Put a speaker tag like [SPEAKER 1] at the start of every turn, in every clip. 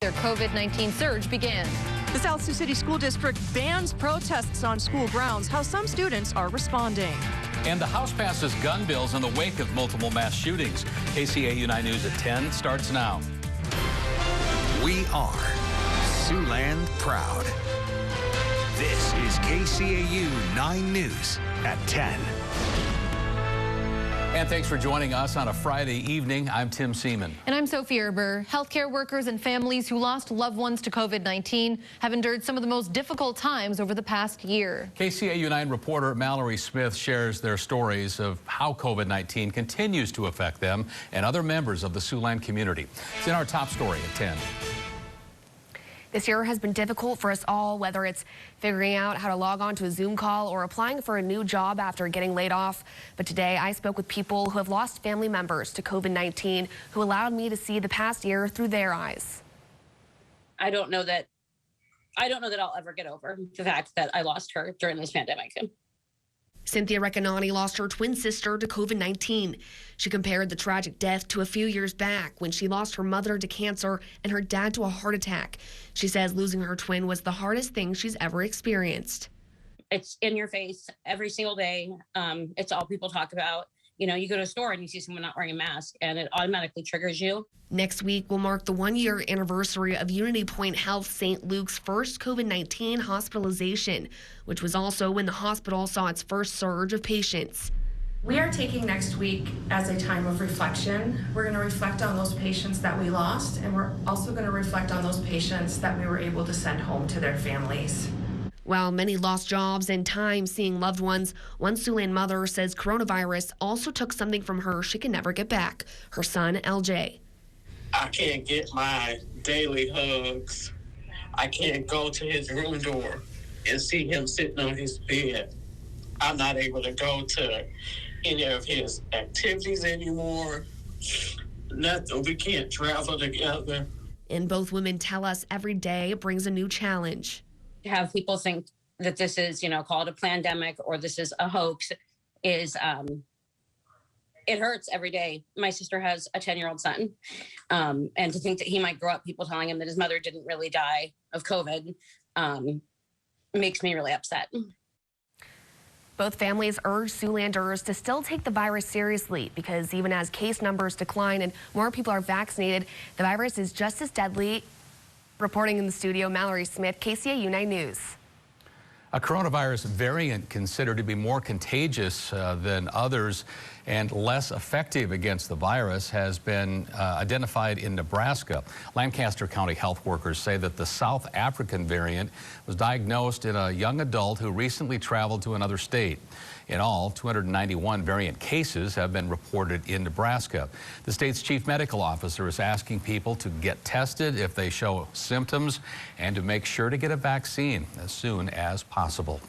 [SPEAKER 1] Their COVID-19 surge began.
[SPEAKER 2] The South Sioux City School District bans protests on school grounds, how some students are responding.
[SPEAKER 3] And the House passes gun bills in the wake of multiple mass shootings. KCAU 9 News at 10 starts now.
[SPEAKER 4] We are Siouxland proud. This is KCAU 9 News at 10.
[SPEAKER 3] And thanks for joining us on a Friday evening. I'm Tim Seaman.
[SPEAKER 1] And I'm Sophie Erber. Healthcare workers and families who lost loved ones to COVID-19 have endured some of the most difficult times over the past year.
[SPEAKER 3] KCAU 9 reporter Mallory Smith shares their stories of how COVID-19 continues to affect them and other members of the Siouxland community. It's in our top story at 10.
[SPEAKER 5] This year has been difficult for us all, whether it's figuring out how to log on to a Zoom call or applying for a new job after getting laid off. But today I spoke with people who have lost family members to COVID-19 who allowed me to see the past year through their eyes.
[SPEAKER 6] I don't know that I'll ever get over the fact that I lost her during this pandemic.
[SPEAKER 5] Cynthia Recanati lost her twin sister to COVID-19. She compared the tragic death to a few years back when she lost her mother to cancer and her dad to a heart attack. She says losing her twin was the hardest thing she's ever experienced.
[SPEAKER 6] It's in your face every single day. It's all people talk about. You know, you go to a store and you see someone not wearing a mask and it automatically triggers you.
[SPEAKER 5] Next week will mark the one-year anniversary of Unity Point Health St. Luke's first COVID-19 hospitalization, which was also when the hospital saw its first surge of patients.
[SPEAKER 7] We are taking next week as a time of reflection. We're going to reflect on those patients that we lost, and we're also going to reflect on those patients that we were able to send home to their families.
[SPEAKER 5] While many lost jobs and time seeing loved ones, one Siouxland mother says coronavirus also took something from her she can never get back, her son, LJ.
[SPEAKER 8] I can't get my daily hugs. I can't go to his room door and see him sitting on his bed. I'm not able to go to any of his activities anymore. Nothing. We can't travel together.
[SPEAKER 5] And both women tell us every day brings a new challenge.
[SPEAKER 6] To have people think that this is, called a pandemic or this is a hoax is, it hurts every day. My sister has a 10-year-old son. And to think that he might grow up, people telling him that his mother didn't really die of COVID, makes me really upset.
[SPEAKER 5] Both families urge Siouxlanders to still take the virus seriously because even as case numbers decline and more people are vaccinated, the virus is just as deadly. Reporting in the studio, Mallory Smith, KCAU 9 News.
[SPEAKER 3] A coronavirus variant considered to be more contagious than others and less effective against the virus has been identified in Nebraska. Lancaster County health workers say that the South African variant was diagnosed in a young adult who recently traveled to another state. In all, 291 variant cases have been reported in Nebraska. The state's chief medical officer is asking people to get tested if they show symptoms and to make sure to get a vaccine as soon as possible.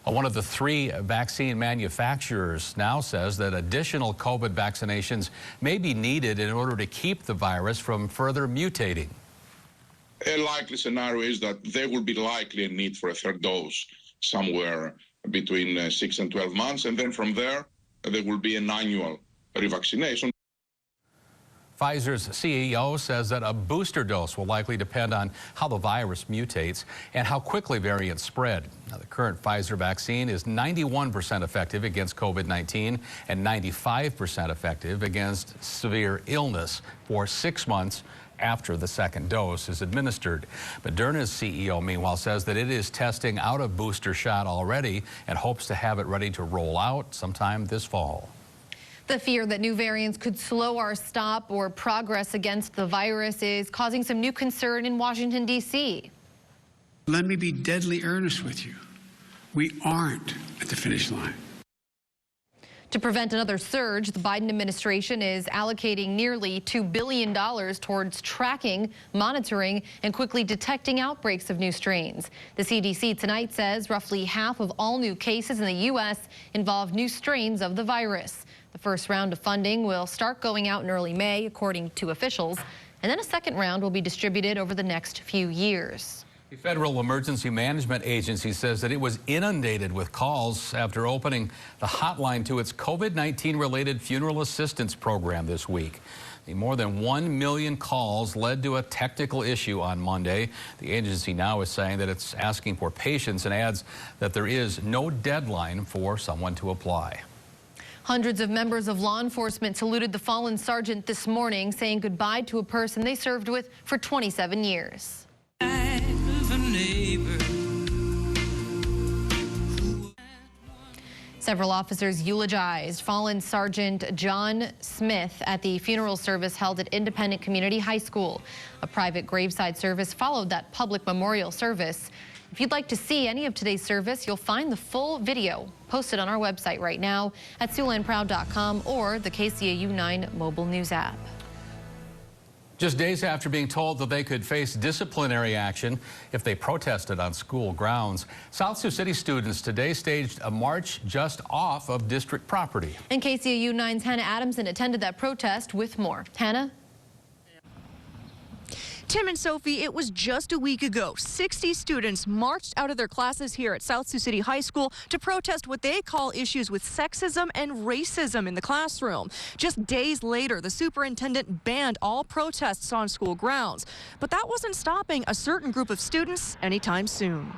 [SPEAKER 3] One of the 3 vaccine manufacturers now says that additional COVID vaccinations may be needed in order to keep the virus from further mutating.
[SPEAKER 9] A likely scenario is that there will be likely a need for a third dose somewhere between 6 and 12 months, and then from there will be an annual revaccination.
[SPEAKER 3] Pfizer's CEO says that a booster dose will likely depend on how the virus mutates and how quickly variants spread. Now, the current Pfizer vaccine is 91% effective against COVID-19 and 95% effective against severe illness for 6 months after the second dose is administered. Moderna's CEO, meanwhile, says that it is testing out a booster shot already and hopes to have it ready to roll out sometime this fall.
[SPEAKER 1] The fear that new variants could slow our stop or progress against the virus is causing some new concern in Washington, D.C.
[SPEAKER 10] Let me be deadly earnest with you. We aren't at the finish line.
[SPEAKER 1] To prevent another surge, the Biden administration is allocating nearly $2 billion towards tracking, monitoring, and quickly detecting outbreaks of new strains. The CDC tonight says roughly half of all new cases in the U.S. involve new strains of the virus. The first round of funding will start going out in early May, according to officials, and then a second round will be distributed over the next few years.
[SPEAKER 3] The Federal Emergency Management Agency says that it was inundated with calls after opening the hotline to its COVID-19 related funeral assistance program this week. The more than 1 million calls led to a technical issue on Monday. The agency now is saying that it's asking for patience and adds that there is no deadline for someone to apply.
[SPEAKER 1] Hundreds of members of law enforcement saluted the fallen sergeant this morning, saying goodbye to a person they served with for 27 years. Several officers eulogized fallen Sergeant John Smith at the funeral service held at Independent Community High School. A private graveside service followed that public memorial service. If you'd like to see any of today's service, you'll find the full video posted on our website right now at SiouxlandProud.com or the KCAU 9 mobile news app.
[SPEAKER 3] Just days after being told that they could face disciplinary action if they protested on school grounds, South Sioux City students today staged a march just off of district property.
[SPEAKER 1] And KCAU 9's Hannah Adamson attended that protest with more. Hannah?
[SPEAKER 2] Tim and Sophie, it was just a week ago. 60 students marched out of their classes here at South Sioux City High School to protest what they call issues with sexism and racism in the classroom. Just days later, the superintendent banned all protests on school grounds. But that wasn't stopping a certain group of students anytime soon.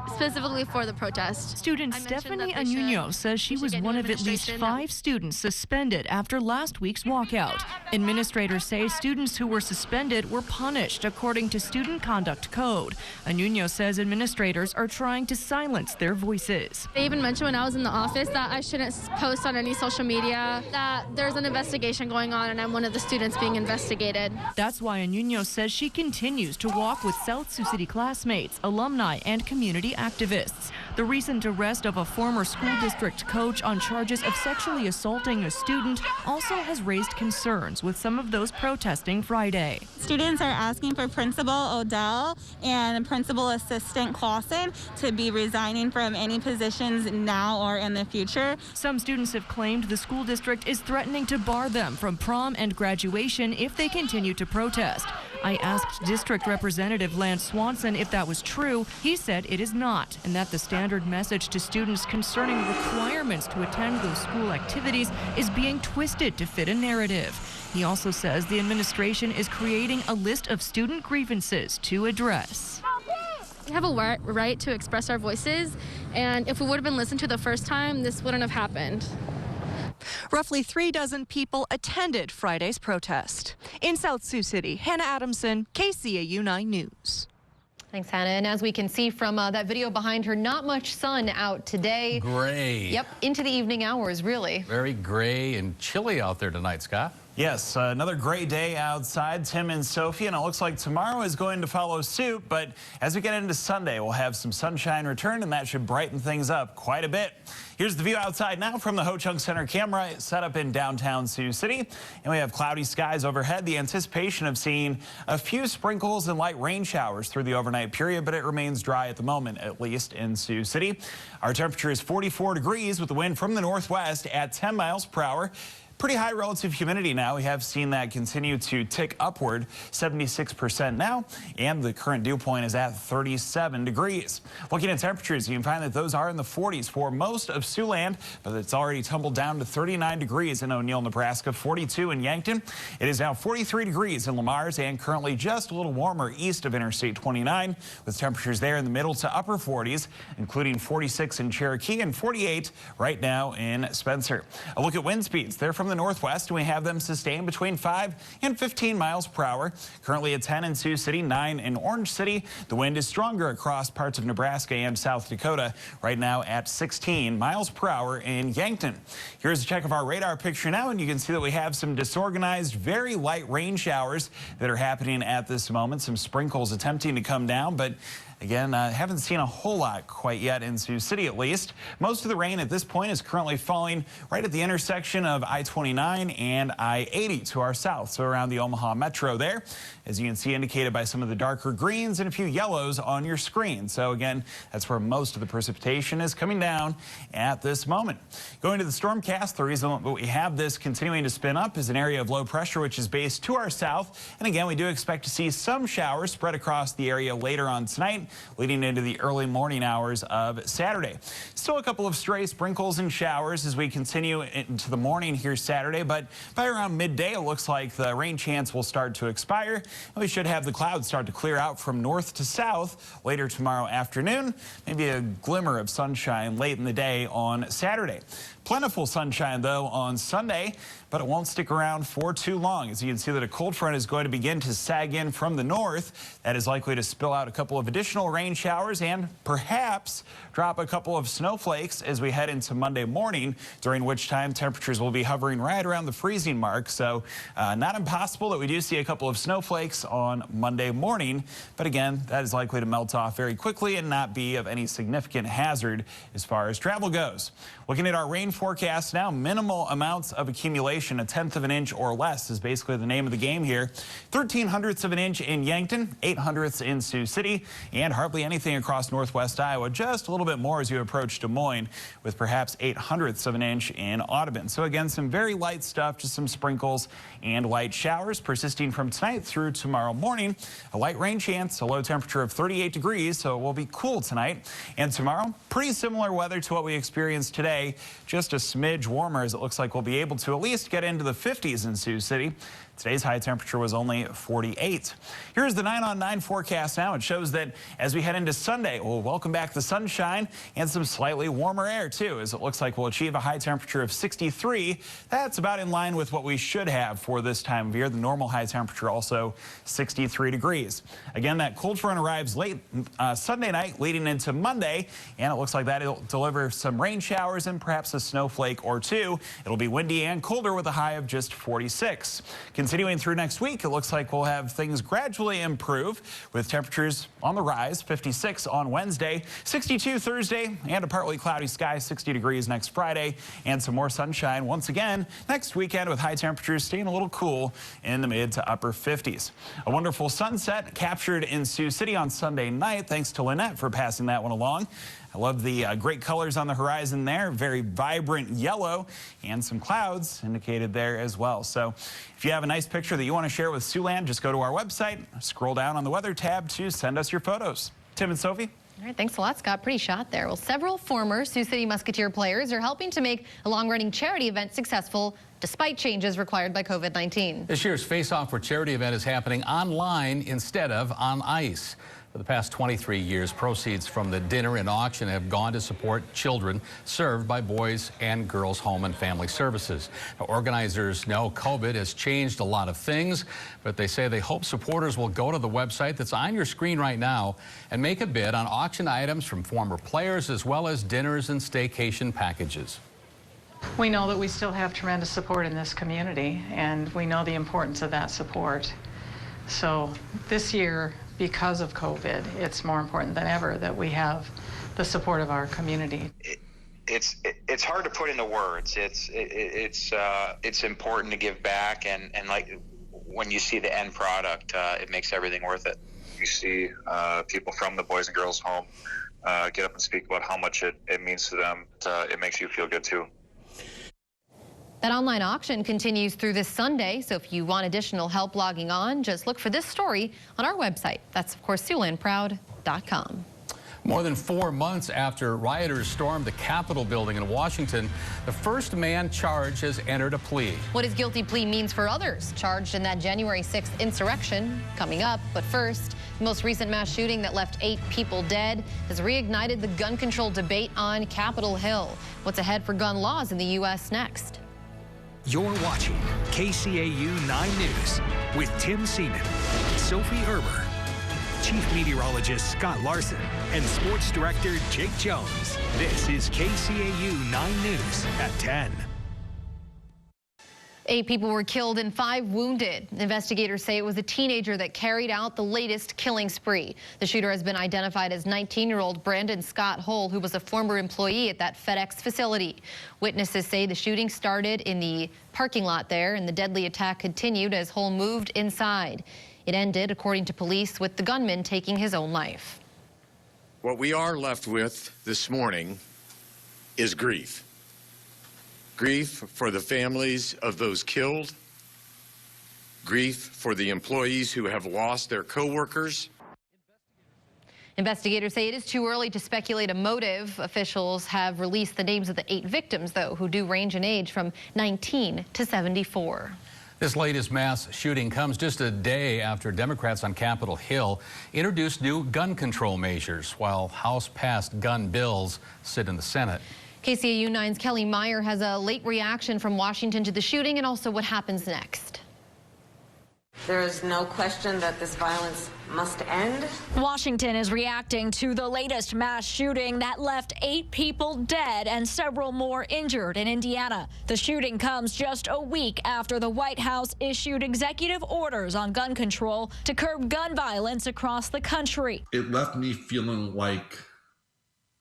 [SPEAKER 11] Specifically for the protest.
[SPEAKER 2] Student Stephanie Anuno says she was one of at least 5 students suspended after last week's walkout. Administrators say students who were suspended were punished according to student conduct code. Anuno says administrators are trying to silence their voices.
[SPEAKER 11] They even mentioned when I was in the office that I shouldn't post on any social media, that there's an investigation going on and I'm one of the students being investigated.
[SPEAKER 2] That's why Anuno says she continues to walk with South Sioux City classmates, alumni, and community activists. The recent arrest of a former school district coach on charges of sexually assaulting a student also has raised concerns with some of those protesting Friday.
[SPEAKER 12] Students are asking for Principal Odell and Principal Assistant Clausen to be resigning from any positions now or in the future.
[SPEAKER 2] Some students have claimed the school district is threatening to bar them from prom and graduation if they continue to protest. I asked District Representative Lance Swanson if that was true. He said it is not, and that the standard message to students concerning requirements to attend those school activities is being twisted to fit a narrative. He also says the administration is creating a list of student grievances to address.
[SPEAKER 11] We have a right to express our voices, and if we would have been listened to the first time, this wouldn't have happened.
[SPEAKER 2] Roughly 36 people attended Friday's protest. In South Sioux City, Hannah Adamson, KCAU 9 News.
[SPEAKER 1] Thanks, Hannah. And as we can see from that video behind her, not much sun out today.
[SPEAKER 3] Gray.
[SPEAKER 1] Yep, into the evening hours, really.
[SPEAKER 3] Very gray and chilly out there tonight, Scott.
[SPEAKER 13] Yes, another great day outside, Tim and Sophie, and it looks like tomorrow is going to follow suit. But as we get into Sunday, we'll have some sunshine return, and that should brighten things up quite a bit. Here's the view outside now from the Ho-Chunk Center camera set up in downtown Sioux City. And we have cloudy skies overhead. The anticipation of seeing a few sprinkles and light rain showers through the overnight period, but it remains dry at the moment, at least in Sioux City. Our temperature is 44 degrees with the wind from the northwest at 10 miles per hour. Pretty high relative humidity now. We have seen that continue to tick upward, 76% now, and the current dew point is at 37 degrees. Looking at temperatures, you can find that those are in the 40s for most of Siouxland, but it's already tumbled down to 39 degrees in O'Neill, Nebraska, 42 in Yankton. It is now 43 degrees in Lamar's and currently just a little warmer east of Interstate 29, with temperatures there in the middle to upper 40s, including 46 in Cherokee and 48 right now in Spencer. A look at wind speeds. They're from the northwest, and we have them sustained between 5 and 15 miles per hour. Currently at 10 in Sioux City, 9 in Orange City. The wind is stronger across parts of Nebraska and South Dakota, right now at 16 miles per hour in Yankton. Here's a check of our radar picture now, and you can see that we have some disorganized, very light rain showers that are happening at this moment. Some sprinkles attempting to come down, but again, haven't seen a whole lot quite yet in Sioux City, at least. Most of the rain at this point is currently falling right at the intersection of I-29 and I-80 to our south, so around the Omaha Metro there, as you can see indicated by some of the darker greens and a few yellows on your screen. So again, that's where most of the precipitation is coming down at this moment. Going to the Stormcast, the reason that we have this continuing to spin up is an area of low pressure which is based to our south. And again, we do expect to see some showers spread across the area later on tonight. leading into the early morning hours of Saturday. Still a couple of stray sprinkles and showers as we continue into the morning here Saturday, but by around midday, it looks like the rain chance will start to expire. And we should have the clouds start to clear out from north to south later tomorrow afternoon. Maybe a glimmer of sunshine late in the day on Saturday. Plentiful sunshine, though, on Sunday, but it won't stick around for too long. As you can see that a cold front is going to begin to sag in from the north. That is likely to spill out a couple of additional rain showers and perhaps drop a couple of snowflakes as we head into Monday morning, during which time temperatures will be hovering right around the freezing mark. So not impossible that we do see a couple of snowflakes on Monday morning. But again, that is likely to melt off very quickly and not be of any significant hazard as far as travel goes. Looking at our rain forecast now, minimal amounts of accumulation, 1/10 of an inch or less is basically the name of the game here. 1/1300ths of an inch in Yankton, 800ths in Sioux City, and hardly anything across northwest Iowa. Just a little bit more as you approach Des Moines, with perhaps 800ths of an inch in Audubon. So again, some very light stuff, just some sprinkles and light showers persisting from tonight through tomorrow morning. A light rain chance, a low temperature of 38 degrees, so it will be cool tonight. And tomorrow, pretty similar weather to what we experienced today, just a smidge warmer, as it looks like we'll be able to at least get into the 50s in Sioux City. Today's high temperature was only 48. Here's the 9-on-9 forecast now. It shows that as we head into Sunday, we'll welcome back the sunshine and some slightly warmer air, too, as it looks like we'll achieve a high temperature of 63. That's about in line with what we should have for this time of year. The normal high temperature also 63 degrees. Again, that cold front arrives late Sunday night, leading into Monday, and it looks like that will deliver some rain showers and perhaps a snowflake or two. It'll be windy and colder with a high of just 46. Continuing through next week, it looks like we'll have things gradually improve with temperatures on the rise. 56 on Wednesday, 62 Thursday, and a partly cloudy sky, 60 degrees next Friday, and some more sunshine once again next weekend, with high temperatures staying a little cool in the mid to upper 50s. A wonderful sunset captured in Sioux City on Sunday night. Thanks to Lynette for passing that one along. I love the great colors on the horizon there, very vibrant yellow, and some clouds indicated there as well. So if you have a nice picture that you want to share with Siouxland, just go to our website, scroll down on the weather tab to send us your photos. Tim and Sophie?
[SPEAKER 1] All right, thanks a lot, Scott. Pretty shot there. Well, several former Sioux City Musketeer players are helping to make a long-running charity event successful despite changes required by COVID-19.
[SPEAKER 3] This year's Face Off for Charity event is happening online instead of on ice. For the past 23 years, proceeds from the dinner and auction have gone to support children served by Boys and Girls Home and Family Services. Now, organizers know COVID has changed a lot of things, but they say they hope supporters will go to the website that's on your screen right now and make a bid on auction items from former players, as well as dinners and staycation packages.
[SPEAKER 14] We know that we still have tremendous support in this community, and we know the importance of that support. So this year, because of COVID, it's more important than ever that we have the support of our community.
[SPEAKER 15] It's hard to put into words. It's important to give back, and like when you see the end product, it makes everything worth it. You see people from the Boys and Girls Home get up and speak about how much it means to them. It makes you feel good too.
[SPEAKER 1] That online auction continues through this Sunday, so if you want additional help logging on, just look for this story on our website. That's, of course, SiouxlandProud.com.
[SPEAKER 3] More than 4 months after rioters stormed the Capitol building in Washington, the first man charged has entered a plea.
[SPEAKER 1] What his guilty plea means for others charged in that January 6th insurrection coming up. But first, the most recent mass shooting that left 8 people dead has reignited the gun control debate on Capitol Hill. What's ahead for gun laws in the U.S. next?
[SPEAKER 4] You're watching KCAU 9 News with Tim Seaman, Sophie Erber, Chief Meteorologist Scott Larson, and Sports Director Jake Jones. This is KCAU 9 News at 10.
[SPEAKER 1] 8 people were killed and 5 wounded. Investigators say it was a teenager that carried out the latest killing spree. The shooter has been identified as 19-year-old Brandon Scott Hull, who was a former employee at that FedEx facility. Witnesses say the shooting started in the parking lot there, and the deadly attack continued as Hull moved inside. It ended, according to police, with the gunman taking his own life.
[SPEAKER 16] What we are left with this morning is grief. Grief for the families of those killed, grief for the employees who have lost their coworkers.
[SPEAKER 1] Investigators say it is too early to speculate a motive. Officials have released the names of the 8 victims, though, who do range in age from 19 to 74.
[SPEAKER 3] This latest mass shooting comes just a day after Democrats on Capitol Hill introduced new gun control measures, while House-passed gun bills sit in the Senate.
[SPEAKER 1] KCAU 9's Kelly Meyer has a late reaction from Washington to the shooting and also what happens next.
[SPEAKER 17] There is no question that this violence must end.
[SPEAKER 18] Washington is reacting to the latest mass shooting that left 8 people dead and several more injured in Indiana. The shooting comes just a week after the White House issued executive orders on gun control to curb gun violence across the country.
[SPEAKER 19] It left me feeling like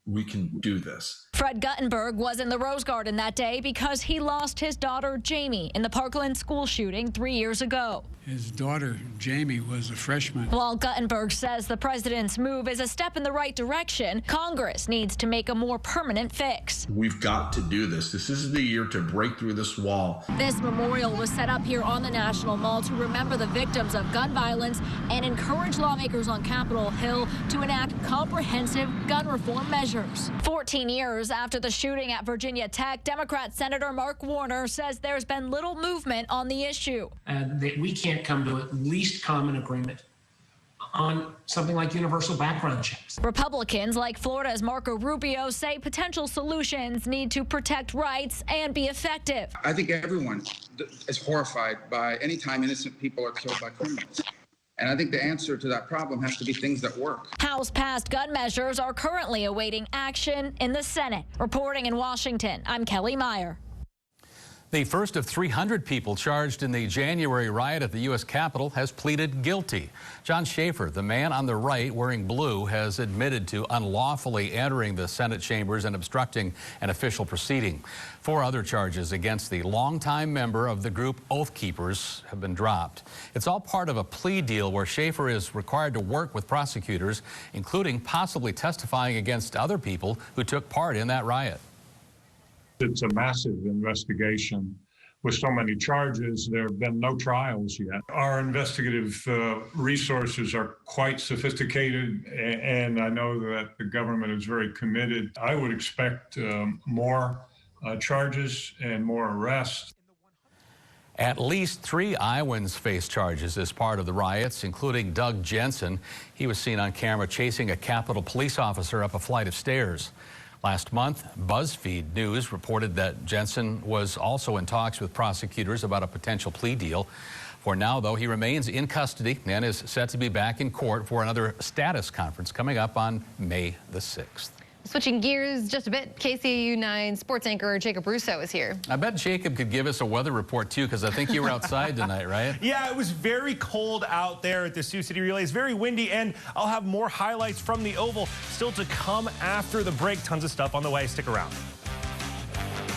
[SPEAKER 19] we can do this.
[SPEAKER 18] Fred Guttenberg was in the Rose Garden that day because he lost his daughter Jamie in the Parkland school shooting 3 years ago.
[SPEAKER 10] His daughter, Jamie, was a freshman.
[SPEAKER 18] While Guttenberg says the president's move is a step in the right direction, Congress needs to make a more permanent fix.
[SPEAKER 19] We've got to do this. This is the year to break through this wall.
[SPEAKER 18] This memorial was set up here on the National Mall to remember the victims of gun violence and encourage lawmakers on Capitol Hill to enact comprehensive gun reform measures. 14 years after the shooting at Virginia Tech, Democrat Senator Mark Warner says there's been little movement on the issue.
[SPEAKER 20] That we can't come to at least common agreement on something like universal background checks.
[SPEAKER 18] Republicans like Florida's Marco Rubio say potential solutions need to protect rights and be effective.
[SPEAKER 21] I think everyone is horrified by any time innocent people are killed by criminals. And I think the answer to that problem has to be things that work.
[SPEAKER 18] House-passed gun measures are currently awaiting action in the Senate. Reporting in Washington, I'm Kelly Meyer.
[SPEAKER 3] The first of 300 people charged in the January riot at the U.S. Capitol has pleaded guilty. John Schaefer, the man on the right wearing blue, has admitted to unlawfully entering the Senate chambers and obstructing an official proceeding. 4 other charges against the longtime member of the group Oath Keepers have been dropped. It's all part of a plea deal where Schaefer is required to work with prosecutors, including possibly testifying against other people who took part in that riot.
[SPEAKER 22] It's a massive investigation. With so many charges, there have been no trials yet. Our investigative resources are quite sophisticated, and I know that the government is very committed. I would expect more charges and more arrests.
[SPEAKER 3] At least 3 Iowans face charges as part of the riots, including Doug Jensen. He was seen on camera chasing a Capitol police officer up a flight of stairs. Last month, BuzzFeed News reported that Jensen was also in talks with prosecutors about a potential plea deal. For now, though, he remains in custody and is set to be back in court for another status conference coming up on May the 6th.
[SPEAKER 1] Switching gears just a bit, KCAU 9 sports anchor Jacob Russo is here.
[SPEAKER 3] I bet Jacob could give us a weather report, too, because I think you were outside tonight, right?
[SPEAKER 23] Yeah, it was very cold out there at the Sioux City Relays, very windy, and I'll have more highlights from the Oval still to come after the break. Tons of stuff on the way. Stick around.